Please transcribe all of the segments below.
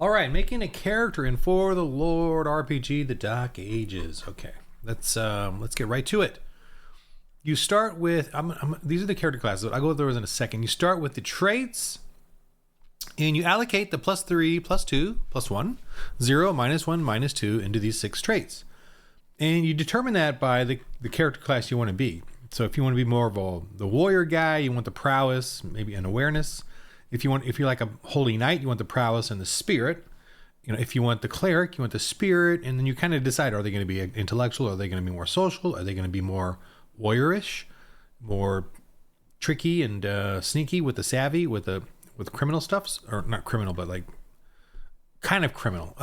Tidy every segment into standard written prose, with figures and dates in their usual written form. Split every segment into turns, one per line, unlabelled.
All right, making a character in For the Lord RPG: The Dark Ages. Okay, let's get right to it. You start with these are the character classes. I'll go through those in a second. You start with the traits, and you allocate the +3, +2, +1, 0, -1, -2 into these 6 traits, and you determine that by the character class you want to be. So if you want to be more of the warrior guy, you want the prowess, maybe an awareness. If you're like a holy knight, you want the prowess and the spirit. If you want the cleric, you want the spirit, and then you kind of decide: are they going to be intellectual? Are they going to be more social? Are they going to be more warriorish, more tricky and sneaky with the savvy, with criminal stuffs, or not criminal, but like kind of criminal.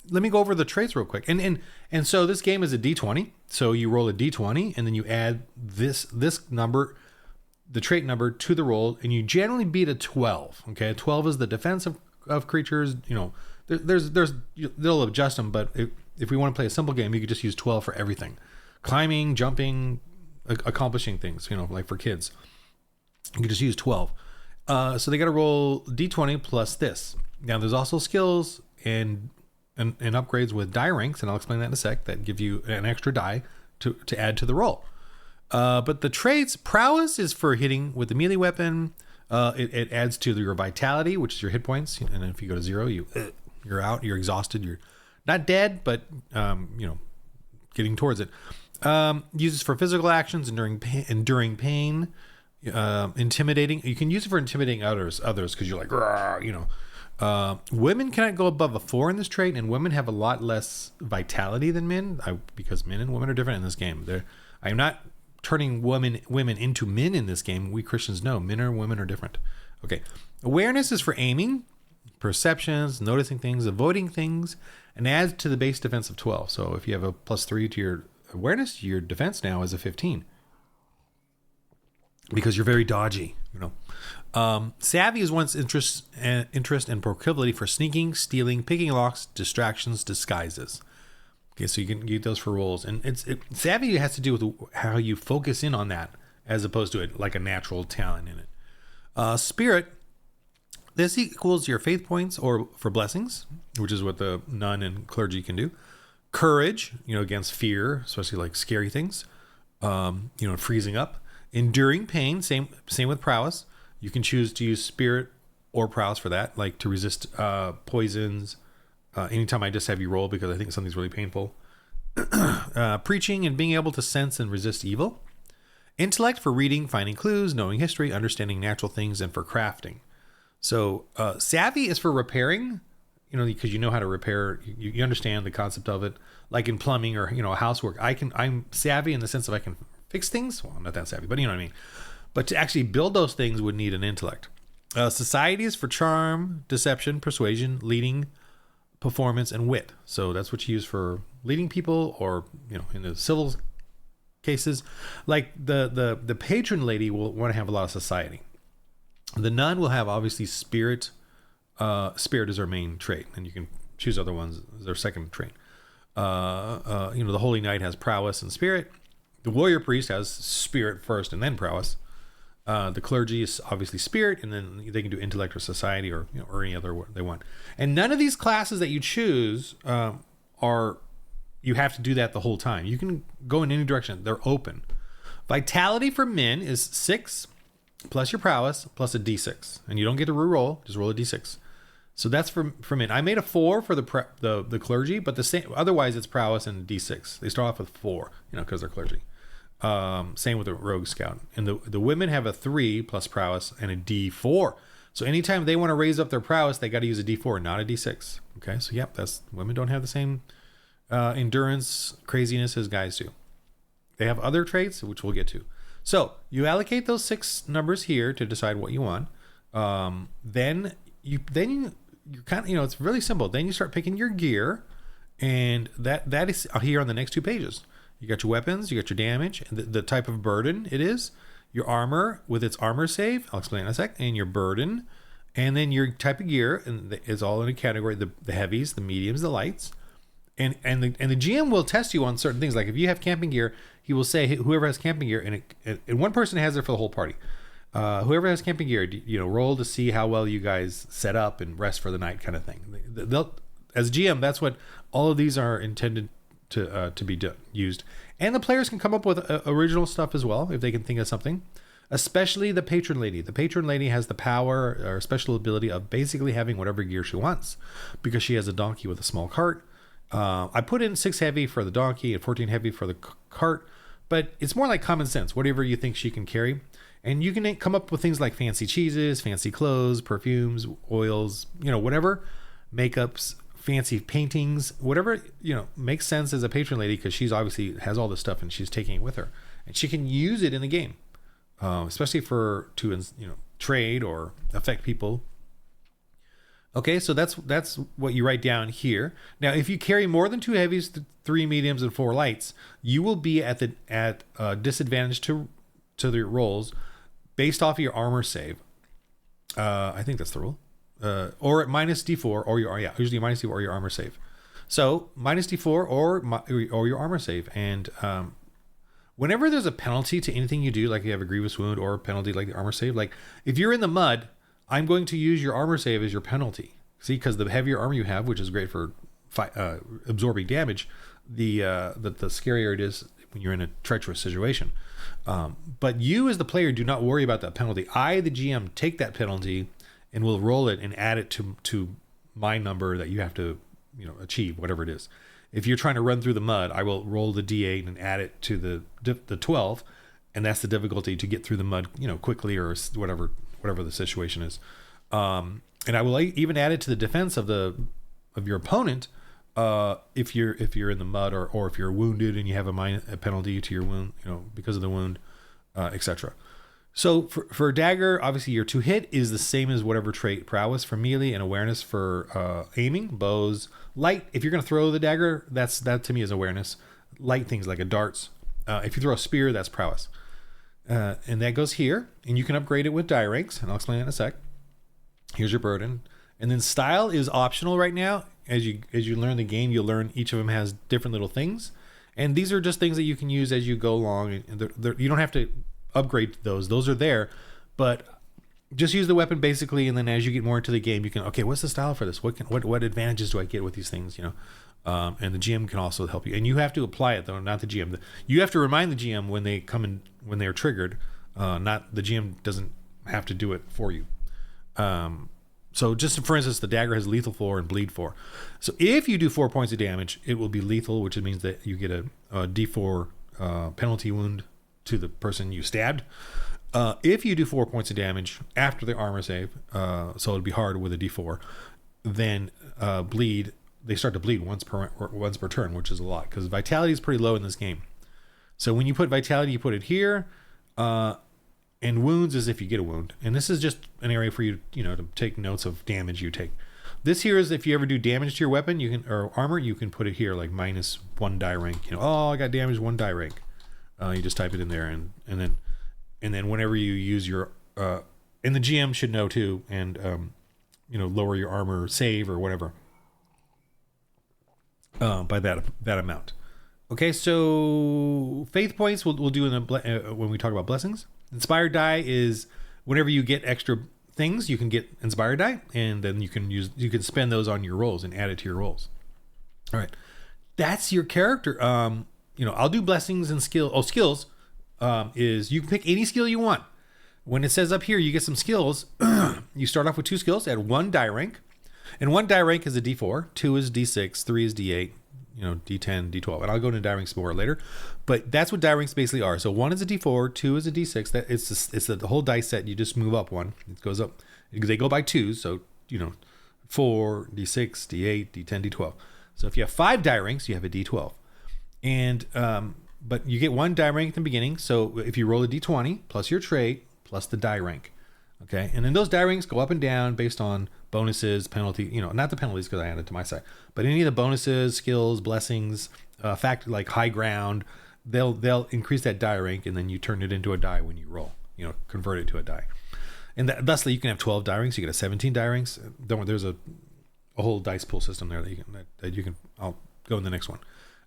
Let me go over the traits real quick. And so this game is a D20. So you roll a D20, and then you add this number, the trait number, to the roll, and you generally beat a 12. Okay, 12 is the defense of creatures. They'll adjust them, but if we want to play a simple game, you could just use 12 for everything: climbing, jumping, accomplishing things. Like for kids, you can just use 12. So they got to roll D20 plus this. Now there's also skills and upgrades with die ranks, and I'll explain that in a sec, that give you an extra die to add to the roll. But the traits, prowess is for hitting with the melee weapon. It adds to your vitality, which is your hit points. And if you go to 0, you're out, you're exhausted, you're not dead, but getting towards it. Uses for physical actions, enduring pain, intimidating. You can use it for intimidating others because you're like, women cannot go above a 4 in this trait, and women have a lot less vitality than men, because men and women are different in this game. I am not turning women into men in this game. We Christians know men or women are different. Okay. Awareness is for aiming, perceptions, noticing things, avoiding things, and adds to the base defense of 12. So if you have a +3 to your awareness, your defense now is a 15. Because you're very dodgy, Savvy is one's interest and proclivity for sneaking, stealing, picking locks, distractions, disguises. Okay, so you can get those for rolls, and savvy has to do with how you focus in on that, as opposed to it like a natural talent in it. Spirit, this equals your faith points or for blessings, which is what the nun and clergy can do. Courage, against fear, especially like scary things. Freezing up. Enduring pain, same with prowess. You can choose to use spirit or prowess for that, like to resist poisons. Anytime I just have you roll because I think something's really painful. Preaching and being able to sense and resist evil. Intellect for reading, finding clues, knowing history, understanding natural things, and for crafting. So savvy is for repairing, because you know how to repair. You understand the concept of it, like in plumbing or housework. I'm savvy in the sense of I can fix things. Well, I'm not that savvy, but you know what I mean. But to actually build those things would need an intellect. Society is for charm, deception, persuasion, leading, performance, and wit. So that's what you use for leading people, or in the civil cases, like the patron lady will want to have a lot of society. The nun will have obviously spirit. Spirit is her main trait, and you can choose other ones as their second trait. The holy knight has prowess and spirit. The warrior priest has spirit first and then prowess. The clergy is obviously spirit, and then they can do intellect or society or any other they want. And none of these classes that you choose you have to do that the whole time. You can go in any direction. They're open. Vitality for men is 6 plus your prowess plus a d6, and you don't get to re-roll. Just roll a d6. So that's for men. I made a 4 for the clergy, but the same. Otherwise, it's prowess and d6. They start off with 4, because they're clergy. Same with the rogue scout. And the women have a 3 plus prowess and a d4. So anytime they want to raise up their prowess, they got to use a d4, not a d6. Okay, so women don't have the same endurance craziness as guys do. They have other traits, which we'll get to. So you allocate those 6 numbers here to decide what you want. Then you kind of, it's really simple. Then you start picking your gear, and that is here on the next 2 pages. You got your weapons, you got your damage, and the type of burden it is, your armor with its armor save, I'll explain in a sec, and your burden, and then your type of gear, and it's all in a category, the heavies, the mediums, the lights, and the GM will test you on certain things. Like if you have camping gear, he will say whoever has camping gear, and one person has it for the whole party. Whoever has camping gear, roll to see how well you guys set up and rest for the night, kind of thing. As GM, that's what all of these are intended to be used. And the players can come up with original stuff as well if they can think of something. Especially the patron lady. The patron lady has the power or special ability of basically having whatever gear she wants, because she has a donkey with a small cart. I put in 6 heavy for the donkey and 14 heavy for the cart, but it's more like common sense. Whatever you think she can carry. And you can come up with things like fancy cheeses, fancy clothes, perfumes, oils, whatever, makeups, fancy paintings, whatever, makes sense as a patron lady, because she's obviously has all this stuff and she's taking it with her. And she can use it in the game, especially to trade or affect people. Okay, so that's what you write down here. Now, if you carry more than 2 heavies, 3 mediums, and 4 lights, you will be at disadvantage to the rolls based off of your armor save. I think that's the rule. Or at minus D4 or usually minus D4 or your armor save. So minus D4 or your armor save. And whenever there's a penalty to anything you do, like you have a grievous wound or a penalty like the armor save, like if you're in the mud, I'm going to use your armor save as your penalty. See, because the heavier armor you have, which is great for absorbing damage, the scarier it is when you're in a treacherous situation. But you as the player do not worry about that penalty. I, the GM, take that penalty and will roll it and add it to my number that you have to achieve, whatever it is. If you're trying to run through the mud, I will roll the D8 and add it to the 12, and that's the difficulty to get through the mud quickly or whatever the situation is. And I will even add it to the defense of your opponent if you're in the mud or if you're wounded and you have a penalty to your wound, because of the wound, etc. So for dagger, obviously your 2 hit is the same as whatever trait: prowess for melee and awareness for aiming. Bows, light. If you're going to throw the dagger, that to me is awareness. Light things like a darts. If you throw a spear, that's prowess. And that goes here, and you can upgrade it with die ranks, and I'll explain that in a sec. Here's your burden. And then style is optional right now. As you learn the game, you'll learn each of them has different little things. And these are just things that you can use as you go along. And you don't have to upgrade those. Those are there. But just use the weapon basically, and then as you get more into the game, you can, okay, what's the style for this? What advantages do I get with these things, And the GM can also help you. And you have to apply it, though, not the GM. You have to remind the GM when they come in, when they're triggered. Not the GM doesn't have to do it for you. So just for instance, the dagger has lethal 4 and bleed 4. So if you do 4 points of damage, it will be lethal, which means that you get a D4 penalty wound to the person you stabbed. If you do 4 points of damage after the armor save, so it'll be hard with a D4, then bleed. They start to bleed once per turn, which is a lot because vitality is pretty low in this game. So when you put vitality, you put it here. And wounds is if you get a wound. And this is just an area for you, to take notes of damage you take. This here is if you ever do damage to your weapon, or armor, you can put it here like -1 die rank. I got damage 1 die rank. You just type it in there, and then whenever you use your and the GM should know too, and lower your armor save or whatever by that amount. Okay, so faith points we'll do when we talk about blessings. Inspired die is whenever you get extra things, you can get inspired die, and then you can spend those on your rolls and add it to your rolls. All right, that's your character. I'll do blessings and skills. Is you can pick any skill you want. When it says up here, you get some skills. You start off with 2 skills at 1 die rank, and 1 die rank is a D4, 2 is D6, 3 is D8. D10, D12, and I'll go into die ranks more later, but that's what die ranks basically are. So 1 is a D4, 2 is a D6. That it's the whole dice set. You just move up 1. It goes up. They go by 2s. So 4, D6, D8, D10, D12. So if you have 5 die ranks, you have a D12, and but you get 1 die rank at the beginning. So if you roll a D20 plus your trait plus the die rank, okay, and then those die ranks go up and down based on bonuses, penalty, not the penalties because I added to my side, but any of the bonuses, skills, blessings, fact like high ground, they'll increase that die rank, and then you turn it into a die when you roll, convert it to a die. And thusly you can have 12 die ranks, you get a 17 die ranks. There's a whole dice pool system there that you can, I'll go in the next one.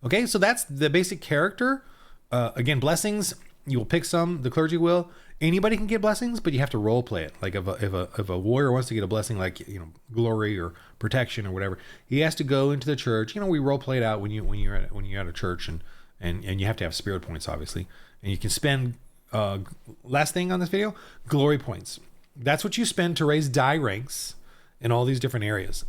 Okay, so that's the basic character. Again, blessings, You will pick some. The clergy will. Anybody can get blessings, but you have to role play it. Like if a warrior wants to get a blessing, like glory or protection or whatever, he has to go into the church. We role play it out when you're at a church, and you have to have spirit points, obviously, and you can spend. Last thing on this video, glory points. That's what you spend to raise die ranks in all these different areas.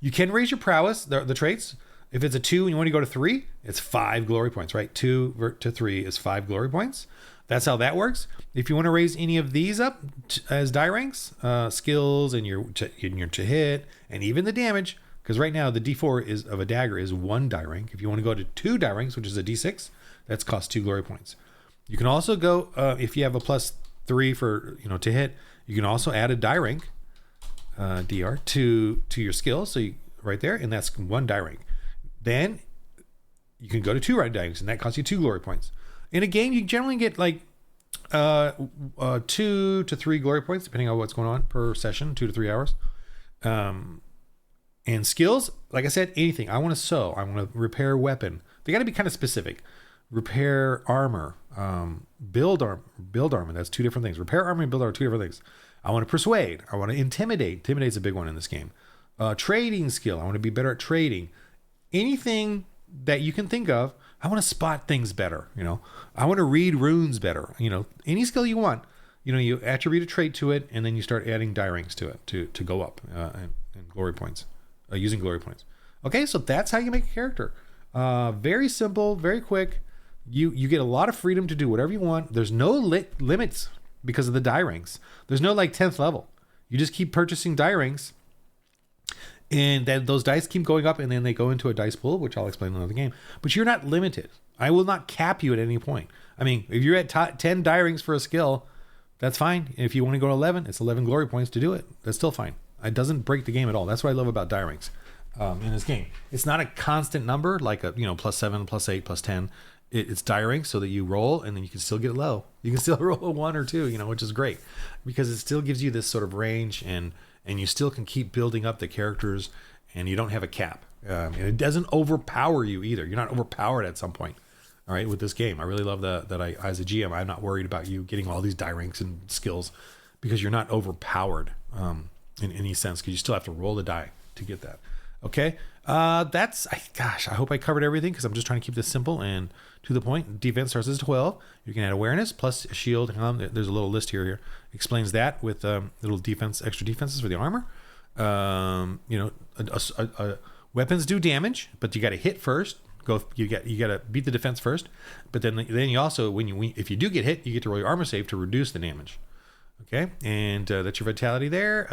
You can raise your prowess, the traits. If it's a 2 and you want to go to 3, it's 5 glory points, right? 2 to 3 is 5 glory points. That's how that works. If you want to raise any of these up as die ranks, skills and your to hit, and even the damage, because right now the D4 of a dagger is 1 die rank. If you want to go to 2 die ranks, which is a D6, that's cost 2 glory points. You can also go if you have a +3 for to hit. You can also add a die rank, DR, to your skill. So right there, and that's 1 die rank. Then you can go to 2 die ranks, and that costs you 2 glory points. In a game, you generally get like 2 to 3 glory points, depending on what's going on per session, 2 to 3 hours. And skills, like I said, anything. I want to sew. I want to repair a weapon. They got to be kind of specific. Repair armor, build armor. That's 2 different things. Repair armor and build armor are 2 different things. I want to persuade. I want to intimidate. Intimidate's a big one in this game. Trading skill. I want to be better at trading. Anything that you can think of. I want to spot things better. I want to read runes better. Any skill you want. You attribute a trait to it, and then you start adding die ranks to it to go up and glory points, using glory points. Okay, so that's how you make a character. Very simple, very quick. You get a lot of freedom to do whatever you want. There's no limits because of the die ranks. There's no 10th level. You just keep purchasing die ranks, and then those dice keep going up, and then they go into a dice pool, which I'll explain in another game. But you're not limited. I will not cap you at any point. I mean, if you're at 10 die ranks for a skill, that's fine. If you want to go to 11, it's 11 glory points to do it. That's still fine. It doesn't break the game at all. That's what I love about die ranks in this game. It's not a constant number like a +7, +8, +10. It's die rank so that you roll, and then you can still get low. You can still roll a 1 or 2, which is great because it still gives you this sort of range, and you still can keep building up the characters, and you don't have a cap. And it doesn't overpower you either. You're not overpowered at some point. All right, with this game, I really love that I, as a GM, I'm not worried about you getting all these die ranks and skills because you're not overpowered in any sense, because you still have to roll the die to get that. Okay, I hope I covered everything because I'm just trying to keep this simple and to the point. Defense starts as 12. You can add awareness plus a shield. There's a little list here explains that with little extra defenses for the armor. Weapons do damage, but you got to hit first. You got to beat the defense first. But then you also if you do get hit, you get to roll your armor save to reduce the damage. Okay, and that's your vitality there.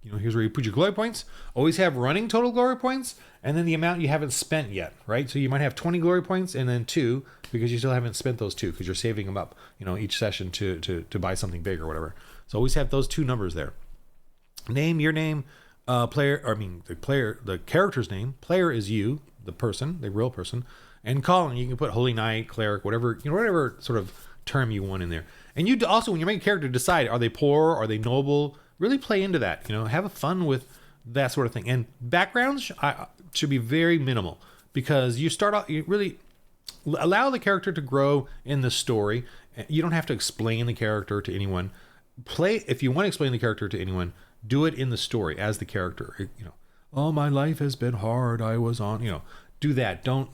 Here's where you put your glory points. Always have running total glory points, and then the amount you haven't spent yet, right? So you might have 20 glory points and then 2 because you still haven't spent those 2 because you're saving them up, each session to buy something big or whatever. So always have those 2 numbers there. Name, your name, the character's name. Player is you, the person, the real person, and calling. You can put holy knight, cleric, whatever sort of term you want in there. And you also, when you make a character, decide: are they poor? Are they noble? Really play into that. Have fun with that sort of thing. And backgrounds should be very minimal because you really allow the character to grow in the story. You don't have to explain the character to anyone. If you want to explain the character to anyone, do it in the story as the character. Oh, my life has been hard. I was on. Do that. Don't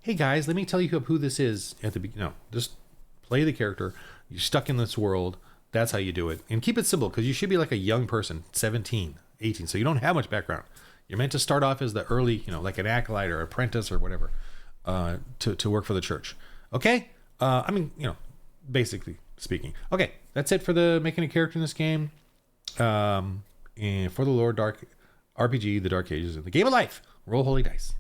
hey guys, let me tell you who this is at the beginning. No, just play the character. You're stuck in this world. That's how you do it. And keep it simple because you should be like a young person, 17, 18. So you don't have much background. You're meant to start off as the early, like an acolyte or apprentice or whatever to work for the church. Okay? Basically speaking. Okay, that's it for the making a character in this game. And for the Lord Dark RPG, the Dark Ages, and the Game of Life. Roll holy dice.